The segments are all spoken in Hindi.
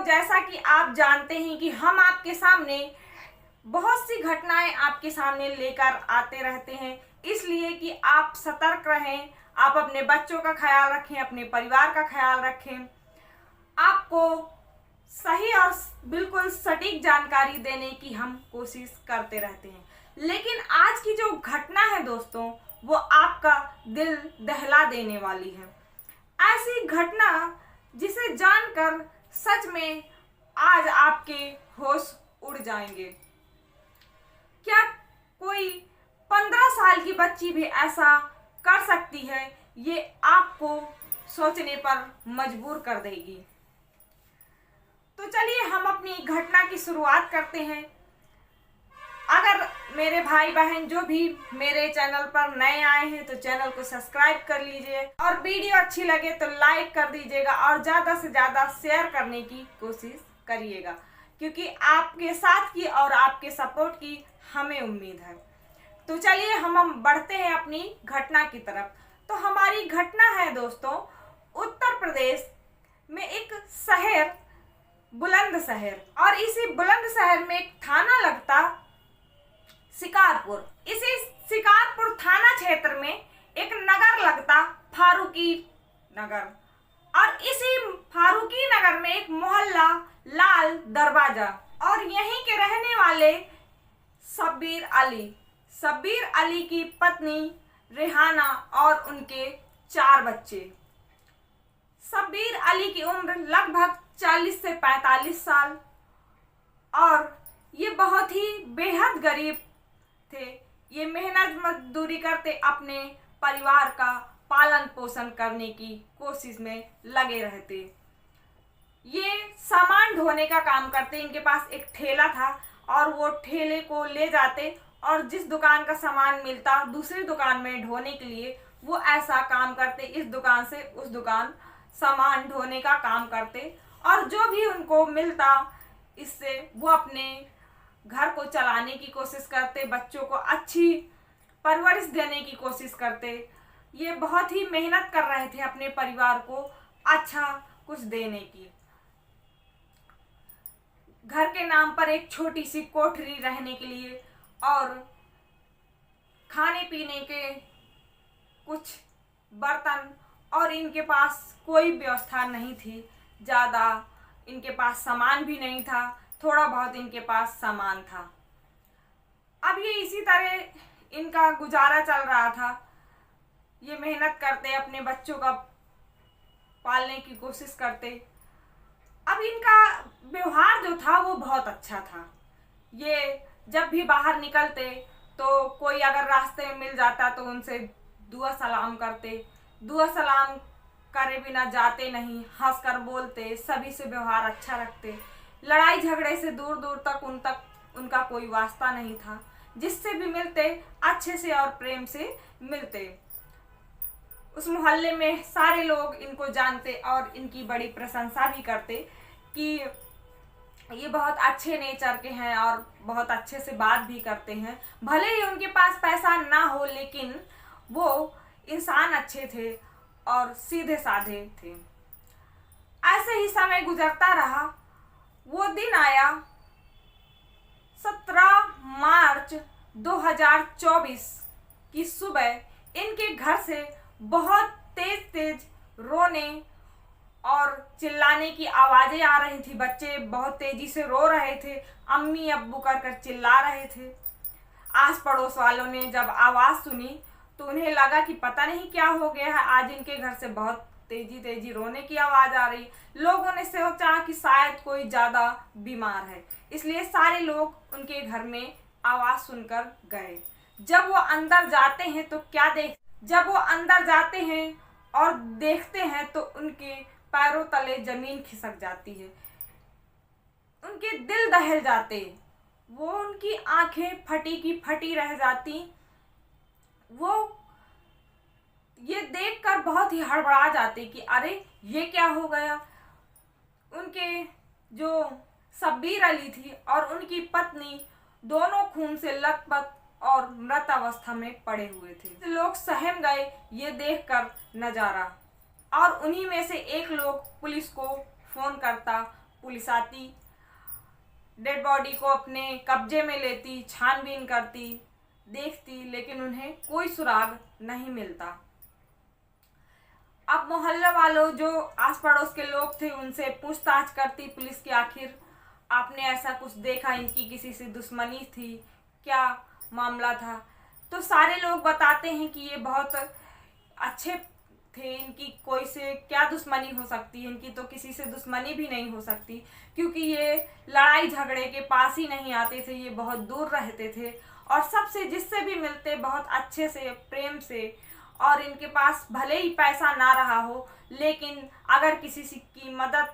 जैसा कि आप जानते हैं कि हम आपके सामने बहुत सी घटनाएं आपके सामने लेकर आते रहते हैं, इसलिए कि आप सतर्क रहें, आप अपने बच्चों का ख्याल रखें, अपने परिवार का ख्याल रखें। आपको सही और बिल्कुल सटीक जानकारी देने की हम कोशिश करते रहते हैं। लेकिन आज की जो घटना है दोस्तों, वो आपका दिल दहला देने वाली है। ऐसी घटना जिसे जानकर सच में आज आपके होश उड़ जाएंगे। क्या कोई 15 साल की बच्ची भी ऐसा कर सकती है? ये आपको सोचने पर मजबूर कर देगी। तो चलिए हम अपनी घटना की शुरुआत करते हैं। अगर मेरे भाई बहन जो भी मेरे चैनल पर नए आए हैं तो चैनल को सब्सक्राइब कर लीजिए, और वीडियो अच्छी लगे तो लाइक कर दीजिएगा और ज़्यादा से ज़्यादा शेयर करने की कोशिश करिएगा, क्योंकि आपके साथ की और आपके सपोर्ट की हमें उम्मीद है। तो चलिए हम बढ़ते हैं अपनी घटना की तरफ। तो हमारी घटना है दोस्तों उत्तर प्रदेश में एक शहर बुलंदशहर, और इसी बुलंदशहर में एक थाना लगता शिकारपुर। इसी शिकारपुर थाना क्षेत्र में एक नगर लगता फारूकी नगर, और इसी फारूकी नगर में एक मोहल्ला लाल दरवाजा, और यहीं के रहने वाले शब्बीर अली की पत्नी रेहाना और उनके 4 बच्चे। शब्बीर अली की उम्र लगभग 40 से 45 साल, और ये बहुत ही बेहद गरीब थे। ये मेहनत मजदूरी करते अपने परिवार का पालन पोषण करने की कोशिश में लगे रहते। ये सामान ढोने का काम करते। इनके पास एक ठेला था और वो ठेले को ले जाते और जिस दुकान का सामान मिलता दूसरी दुकान में ढोने के लिए वो ऐसा काम करते। इस दुकान से उस दुकान सामान ढोने का काम करते, और जो भी उनको मिलता इससे वो अपने घर को चलाने की कोशिश करते, बच्चों को अच्छी परवरिश देने की कोशिश करते। ये बहुत ही मेहनत कर रहे थे अपने परिवार को अच्छा कुछ देने की। घर के नाम पर एक छोटी सी कोठरी रहने के लिए और खाने पीने के कुछ बर्तन, और इनके पास कोई व्यवस्था नहीं थी। ज़्यादा इनके पास सामान भी नहीं था, थोड़ा बहुत इनके पास सामान था। अब ये इसी तरह इनका गुजारा चल रहा था। ये मेहनत करते, अपने बच्चों का पालने की कोशिश करते। अब इनका व्यवहार जो था वो बहुत अच्छा था। ये जब भी बाहर निकलते तो कोई अगर रास्ते में मिल जाता तो उनसे दुआ सलाम करते। दुआ सलाम करे बिना जाते नहीं, हंसकर बोलते, सभी से व्यवहार अच्छा रखते। लड़ाई झगड़े से दूर दूर तक उनका कोई वास्ता नहीं था। जिससे भी मिलते अच्छे से और प्रेम से मिलते। उस मोहल्ले में सारे लोग इनको जानते और इनकी बड़ी प्रशंसा भी करते कि ये बहुत अच्छे नेचर के हैं और बहुत अच्छे से बात भी करते हैं। भले ही उनके पास पैसा ना हो, लेकिन वो इंसान अच्छे थे और सीधे साधे थे। ऐसे ही समय गुजरता रहा। वो दिन आया 17 मार्च 2024 की सुबह। इनके घर से बहुत तेज रोने और चिल्लाने की आवाज़ें आ रही थी। बच्चे बहुत तेजी से रो रहे थे, अम्मी अब्बू कर चिल्ला रहे थे। आस पड़ोस वालों ने जब आवाज़ सुनी तो उन्हें लगा कि पता नहीं क्या हो गया है, आज इनके घर से बहुत तेजी रोने की आवाज़ आ रही। लोगों ने सोचा कि शायद कोई ज़्यादा बीमार है, इसलिए सारे लोग उनके घर में आवाज़ सुनकर गए। जब वो अंदर जाते हैं तो जब वो अंदर जाते हैं और देखते हैं तो उनके पैरों तले जमीन खिसक जाती है। उनके दिल दहल जाते, वो उनकी आंखें फटी की फटी रह जाती। वो ये देखकर बहुत ही हड़बड़ा जाते कि अरे ये क्या हो गया। उनके जो शब्बीर अली थी और उनकी पत्नी दोनों खून से लथपथ और मृत अवस्था में पड़े हुए थे। लोग सहम गए ये देखकर नजारा, और उन्हीं में से एक लोग पुलिस को फोन करता। पुलिस आती, डेड बॉडी को अपने कब्जे में लेती, छानबीन करती, देखती, लेकिन उन्हें कोई सुराग नहीं मिलता। अब मोहल्ले वालों, जो आस पड़ोस के लोग थे, उनसे पूछताछ करती पुलिस की, आखिर आपने ऐसा कुछ देखा, इनकी किसी से दुश्मनी थी, क्या मामला था? तो सारे लोग बताते हैं कि ये बहुत अच्छे थे, इनकी कोई से क्या दुश्मनी हो सकती है, इनकी तो किसी से दुश्मनी भी नहीं हो सकती, क्योंकि ये लड़ाई झगड़े के पास ही नहीं आते थे, ये बहुत दूर रहते थे और सबसे जिससे भी मिलते बहुत अच्छे से, प्रेम से, और इनके पास भले ही पैसा ना रहा हो, लेकिन अगर किसी की मदद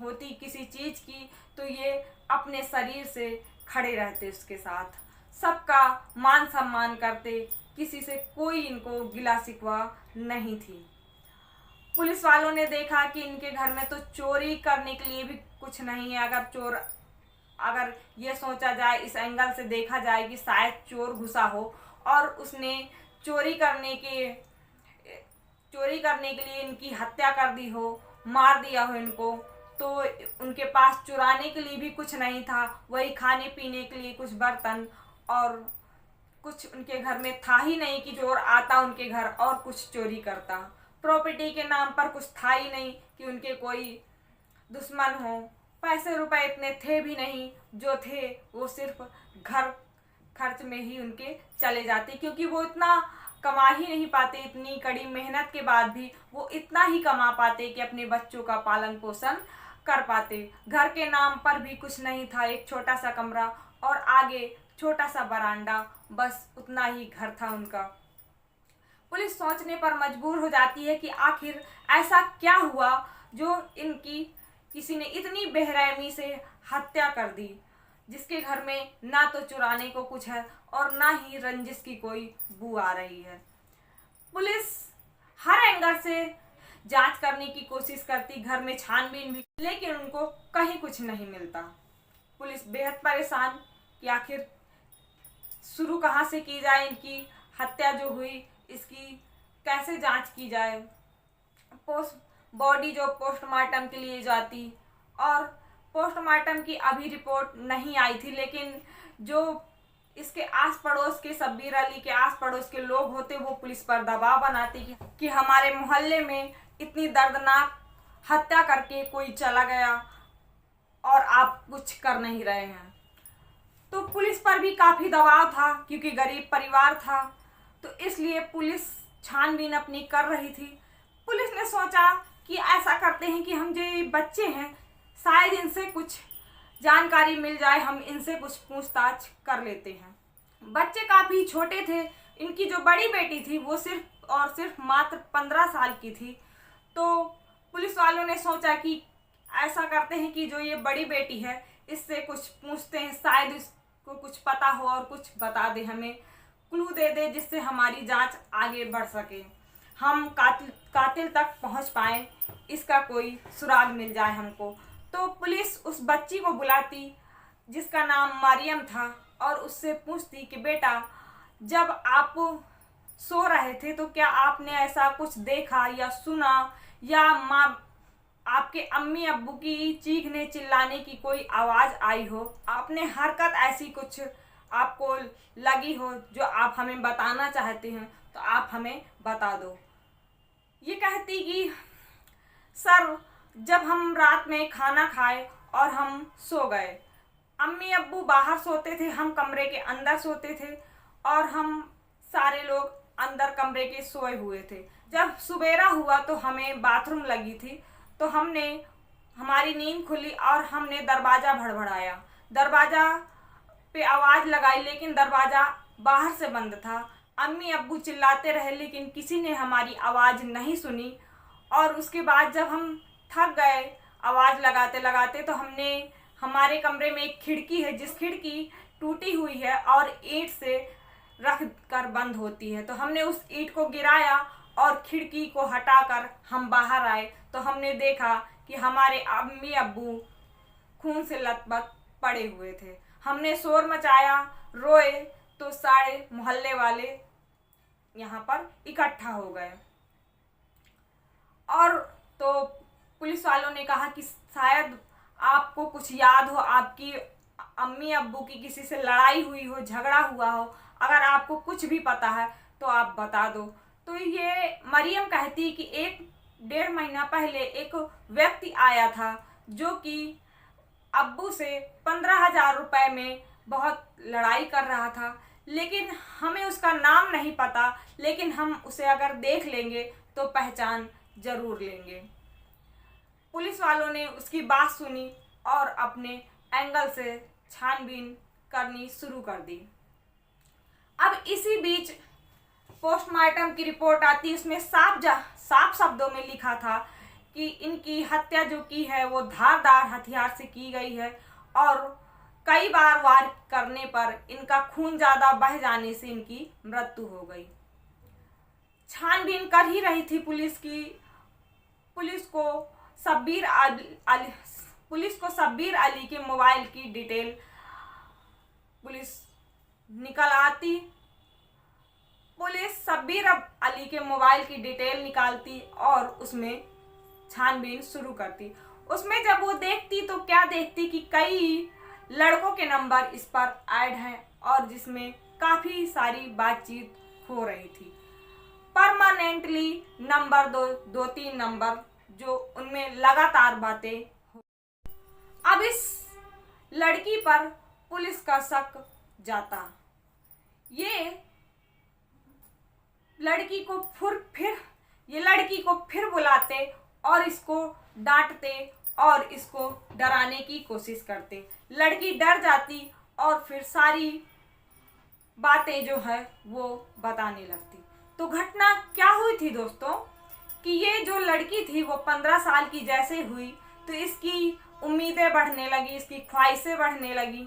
होती किसी चीज़ की तो ये अपने शरीर से खड़े रहते, उसके साथ सबका मान सम्मान करते, किसी से कोई इनको गिला शिकवा नहीं थी। पुलिस वालों ने देखा कि इनके घर में तो चोरी करने के लिए भी कुछ नहीं है। अगर ये सोचा जाए, इस एंगल से देखा जाए कि शायद चोर घुसा हो और उसने चोरी करने के लिए इनकी हत्या कर दी हो, मार दिया हो इनको, तो उनके पास चुराने के लिए भी कुछ नहीं था, वही खाने पीने के लिए कुछ बर्तन, और कुछ उनके घर में था ही नहीं कि चोर आता उनके घर और कुछ चोरी करता। प्रॉपर्टी के नाम पर कुछ था ही नहीं कि उनके कोई दुश्मन हो। पैसे रुपए इतने थे भी नहीं, जो थे वो सिर्फ घर खर्च में ही उनके चले जाते, क्योंकि वो इतना कमा ही नहीं पाते, इतनी कड़ी मेहनत के बाद भी वो इतना ही कमा पाते कि अपने बच्चों का पालन पोषण कर पाते। घर के नाम पर भी कुछ नहीं था, एक छोटा सा कमरा और आगे छोटा सा बरामदा, बस उतना ही घर था उनका। पुलिस सोचने पर मजबूर हो जाती है कि आखिर ऐसा क्या हुआ जो इनकी किसी ने इतनी बेरहमी से हत्या कर दी, जिसके घर में ना तो चुराने को कुछ है और ना ही रंजिश की कोई बू आ रही है। पुलिस हर एंगल से जांच करने की कोशिश करती, घर में छानबीन भी, लेकिन उनको कहीं कुछ नहीं मिलता। पुलिस बेहद परेशान कि आखिर शुरू कहाँ से की जाए, इनकी हत्या जो हुई इसकी कैसे जांच की जाए। बॉडी जो पोस्टमार्टम के लिए जाती, और पोस्टमार्टम की अभी रिपोर्ट नहीं आई थी, लेकिन जो इसके आस पड़ोस के, शब्बीर अली के आस पड़ोस के लोग होते, वो पुलिस पर दबाव बनाते कि हमारे मोहल्ले में इतनी दर्दनाक हत्या करके कोई चला गया और आप कुछ कर नहीं रहे हैं। तो पुलिस पर भी काफ़ी दबाव था, क्योंकि गरीब परिवार था, तो इसलिए पुलिस छानबीन अपनी कर रही थी। पुलिस ने सोचा कि ऐसा करते हैं कि हम जो बच्चे हैं, शायद इनसे कुछ जानकारी मिल जाए, हम इनसे कुछ पूछताछ कर लेते हैं। बच्चे काफ़ी छोटे थे, इनकी जो बड़ी बेटी थी वो सिर्फ और सिर्फ मात्र 15 साल की थी। तो पुलिस वालों ने सोचा कि ऐसा करते हैं कि जो ये बड़ी बेटी है, इससे कुछ पूछते हैं, शायद इसको कुछ पता हो और कुछ बता दे, हमें क्लू दे दे, जिससे हमारी जांच आगे बढ़ सके, हम कातिल तक पहुंच पाएँ, इसका कोई सुराग मिल जाए हमको। तो पुलिस उस बच्ची को बुलाती जिसका नाम मरियम था और उससे पूछती कि बेटा, जब आप सो रहे थे तो क्या आपने ऐसा कुछ देखा या सुना, या आपके अम्मी अब्बू की चीखने चिल्लाने की कोई आवाज़ आई हो, आपने हरकत ऐसी कुछ आपको लगी हो जो आप हमें बताना चाहते हैं, तो आप हमें बता दो। ये कहती कि सर, जब हम रात में खाना खाए और हम सो गए, अम्मी अब्बू बाहर सोते थे, हम कमरे के अंदर सोते थे और हम सारे लोग अंदर कमरे के सोए हुए थे। जब सुबेरा हुआ तो हमें बाथरूम लगी थी, तो हमारी नींद खुली और हमने दरवाज़ा भड़बड़ाया, दरवाज़ा पे आवाज़ लगाई, लेकिन दरवाज़ा बाहर से बंद था। अम्मी अब्बू चिल्लाते रहे, लेकिन किसी ने हमारी आवाज़ नहीं सुनी। और उसके बाद जब हम थक गए आवाज़ लगाते लगाते, तो हमने, हमारे कमरे में एक खिड़की है, जिस खिड़की टूटी हुई है और ईंट से रख कर बंद होती है, तो हमने उस ईंट को गिराया और खिड़की को हटाकर हम बाहर आए, तो हमने देखा कि हमारे अम्मी अब्बू खून से लथपथ पड़े हुए थे। हमने शोर मचाया, रोए, तो सारे मोहल्ले वाले यहाँ पर इकट्ठा हो गए। और तो पुलिस वालों ने कहा कि शायद आपको कुछ याद हो, आपकी अम्मी अब्बू की किसी से लड़ाई हुई हो, झगड़ा हुआ हो, अगर आपको कुछ भी पता है तो आप बता दो। तो ये मरियम कहती कि 1-1.5 महीना पहले एक व्यक्ति आया था जो कि अब्बू से 15,000 रुपए में बहुत लड़ाई कर रहा था, लेकिन हमें उसका नाम नहीं पता, लेकिन हम उसे अगर देख लेंगे तो पहचान जरूर लेंगे। पुलिस वालों ने उसकी बात सुनी और अपने एंगल से छानबीन करनी शुरू कर दी। अब इसी बीच पोस्टमार्टम की रिपोर्ट आती, उसमें साफ शब्दों में लिखा था कि इनकी हत्या जो की है वो धारदार हथियार से की गई है और कई बार वार करने पर इनका खून ज्यादा बह जाने से इनकी मृत्यु हो गई। छानबीन कर ही रही थी पुलिस को शब्बीर अली के मोबाइल की डिटेल पुलिस निकल आती। पुलिस शब्बीर अली के मोबाइल की डिटेल निकालती और उसमें छानबीन शुरू करती। उसमें जब वो देखती तो क्या देखती कि कई लड़कों के नंबर इस पर ऐड हैं और जिसमें काफ़ी सारी बातचीत हो रही थी। परमानेंटली नंबर 2-3 नंबर जो उनमें लगातार बातें हो। अब इस लड़की पर पुलिस का शक जाता। ये लड़की को फिर बुलाते और इसको डांटते और इसको डराने की कोशिश करते। लड़की डर जाती और फिर सारी बातें जो है वो बताने लगती। तो घटना क्या हुई थी दोस्तों कि ये जो लड़की थी वो 15 साल की जैसे हुई तो इसकी उम्मीदें बढ़ने लगी, इसकी ख्वाहिशें बढ़ने लगी।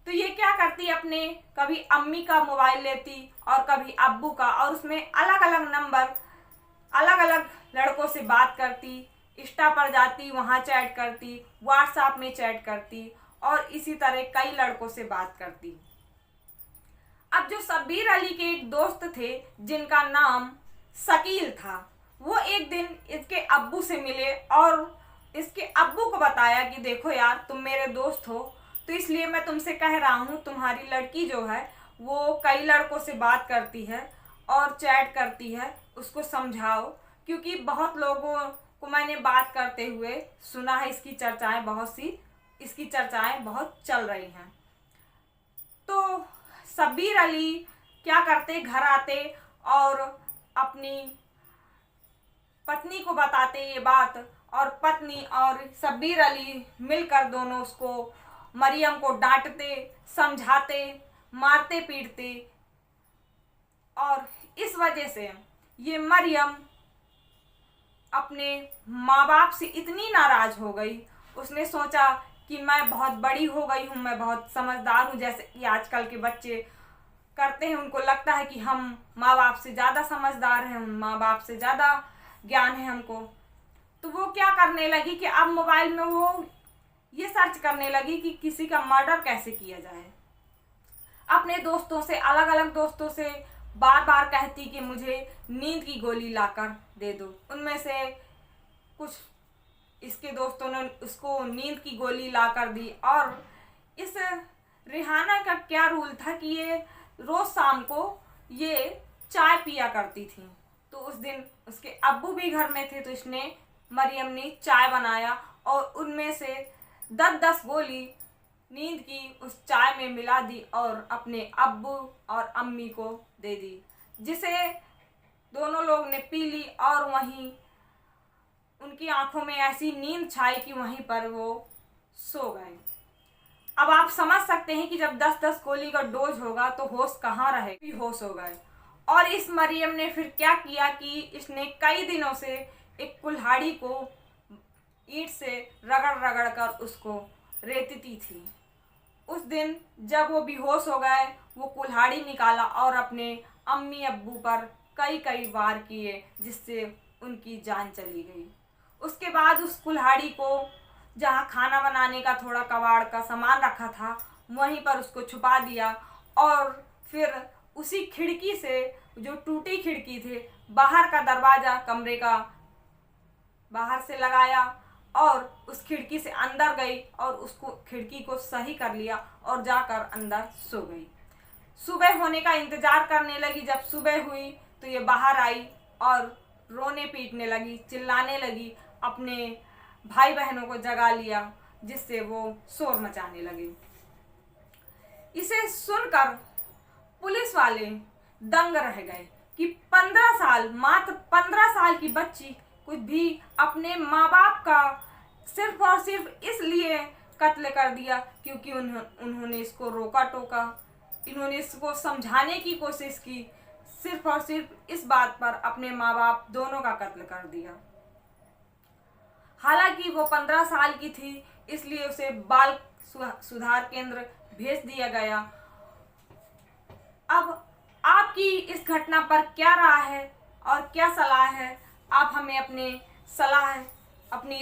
तो ये क्या करती, अपने कभी अम्मी का मोबाइल लेती और कभी अब्बू का, और उसमें अलग अलग नंबर अलग अलग लड़कों से बात करती। इंस्टा पर जाती, वहाँ चैट करती, व्हाट्सएप में चैट करती और इसी तरह कई लड़कों से बात करती। अब जो शब्बीर अली के एक दोस्त थे जिनका नाम शकील था, वो एक दिन इसके अब्बू से मिले और इसके अब्बू को बताया कि देखो यार, तुम मेरे दोस्त हो तो इसलिए मैं तुमसे कह रहा हूँ, तुम्हारी लड़की जो है वो कई लड़कों से बात करती है और चैट करती है, उसको समझाओ, क्योंकि बहुत लोगों को मैंने बात करते हुए सुना है, इसकी चर्चाएं बहुत चल रही हैं। तो शब्बीर अली क्या करते, घर आते और अपनी पत्नी को बताते ये बात, और पत्नी और शब्बीर अली मिलकर दोनों उसको मरियम को डांटते, समझाते, मारते पीटते। और इस वजह से ये मरियम अपने माँ बाप से इतनी नाराज हो गई, उसने सोचा कि मैं बहुत बड़ी हो गई हूँ, मैं बहुत समझदार हूँ, जैसे कि आजकल के बच्चे करते हैं। उनको लगता है कि हम माँ बाप से ज़्यादा समझदार हैं, माँ बाप से ज़्यादा ज्ञान है हमको। तो वो क्या करने लगी कि अब मोबाइल में वो ये सर्च करने लगी कि किसी का मर्डर कैसे किया जाए। अपने दोस्तों से, अलग अलग दोस्तों से बार बार कहती कि मुझे नींद की गोली लाकर दे दो। उनमें से कुछ इसके दोस्तों ने उसको नींद की गोली लाकर दी। और इस रिहाना का क्या रूल था कि ये रोज शाम को ये चाय पिया करती थी। तो उस दिन उसके अब्बू भी घर में थे, तो मरियम ने चाय बनाया और उनमें से 10-10 गोली नींद की उस चाय में मिला दी और अपने अब्बू और अम्मी को दे दी, जिसे दोनों लोग ने पी ली और वहीं उनकी आंखों में ऐसी नींद छाई कि वहीं पर वो सो गए। अब आप समझ सकते हैं कि जब 10-10 गोली का डोज होगा तो होश कहाँ रहे, होश हो गए। और इस मरियम ने फिर क्या किया कि इसने कई दिनों से एक कुल्हाड़ी को ईंट से रगड़ रगड़ कर उसको रेतती थी। उस दिन जब वो बेहोश हो गए, वो कुल्हाड़ी निकाला और अपने अम्मी अब्बू पर कई वार किए, जिससे उनकी जान चली गई। उसके बाद उस कुल्हाड़ी को जहाँ खाना बनाने का थोड़ा कबाड़ का सामान रखा था वहीं पर उसको छुपा दिया और फिर उसी खिड़की से, जो टूटी खिड़की थी, बाहर का दरवाज़ा कमरे का बाहर से लगाया और उस खिड़की से अंदर गई और उसको खिड़की को सही कर लिया और जाकर अंदर सो गई। सुबह होने का इंतजार करने लगी। जब सुबह हुई तो ये बाहर आई और रोने पीटने लगी, चिल्लाने लगी, अपने भाई बहनों को जगा लिया, जिससे वो शोर मचाने लगे। इसे सुनकर पुलिस वाले दंग रह गए कि 15 साल, मात्र 15 साल की बच्ची कुछ भी अपने माँ बाप का सिर्फ और सिर्फ इसलिए कत्ल कर दिया क्योंकि उन्होंने इसको रोका टोका, इन्होंने इसको समझाने की कोशिश की, सिर्फ और सिर्फ इस बात पर अपने माँ बाप दोनों का कत्ल कर दिया। हालांकि वो 15 साल की थी, इसलिए उसे बाल सुधार केंद्र भेज दिया गया। अब आपकी इस घटना पर क्या राय है और क्या सलाह है, आप हमें अपनी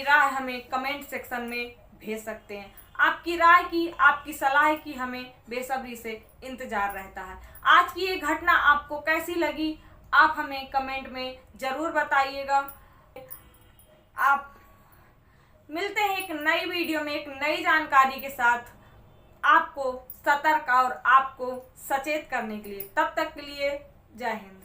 राय हमें कमेंट सेक्शन में भेज सकते हैं। आपकी राय की, आपकी सलाह की हमें बेसब्री से इंतजार रहता है। आज की ये घटना आपको कैसी लगी, आप हमें कमेंट में ज़रूर बताइएगा। आप मिलते हैं एक नई वीडियो में एक नई जानकारी के साथ, आपको सतर्क और आपको सचेत करने के लिए। तब तक के लिए जय हिंद।